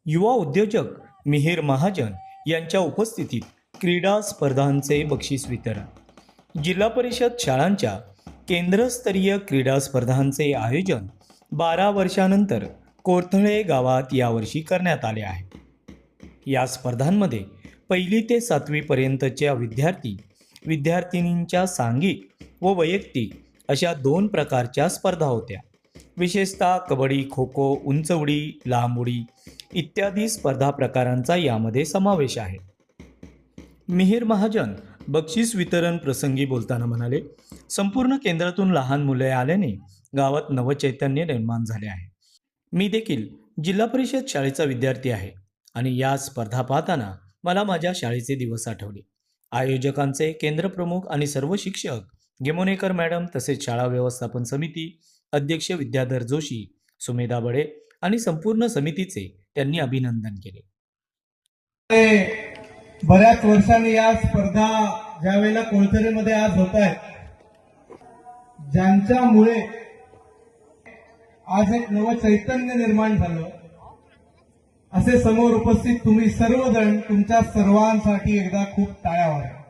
युवा उद्योजक मिहिर महाजन यांच्या उपस्थितीत क्रीडा स्पर्धांचे बक्षीस वितरण. जिल्हा परिषद शाळांच्या केंद्रस्तरीय क्रीडा स्पर्धांचे आयोजन 12 वर्षानंतर कोरथळे गावात यावर्षी करण्यात आले आहे. या स्पर्धांमध्ये 1ली ते 7वी पर्यंतच्या विद्यार्थिनींच्या सांघिक व वैयक्तिक अशा 2 प्रकारच्या स्पर्धा होत्या. विशेषतः कबड्डी, खो खो, उंच उडी, लांब उडी इत्यादी स्पर्धा प्रकारांचा यामध्ये समावेश आहे. मिहिर महाजन बक्षीस वितरण प्रसंगी बोलताना म्हणाले, संपूर्ण केंद्रातून लहान मुले आल्याने गावात नवचैतन्य निर्माण झाले आहे. मी देखील जिल्हा परिषद शाळेचा विद्यार्थी आहे आणि या स्पर्धा पाहताना मला माझ्या शाळेचे दिवस आठवले. आयोजकांचे केंद्रप्रमुख आणि सर्व शिक्षक, गेमोनेकर मॅडम तसेच शाळा व्यवस्थापन समिती अध्यक्ष विद्याधर जोशी, सुमेधा बडे आणि संपूर्ण समितीचे त्यांनी अभिनंदन केले. बऱ्याच वर्षांनी या स्पर्धा ज्यावेळेला कोळथरेमध्ये आज होत आहेत, ज्यांच्यामुळे आज एक नवं चैतन्य निर्माण झालं, असे समोर उपस्थित तुम्ही सर्वजण, तुमच्या सर्वांसाठी एकदा खूप टाळ्या वाजवा.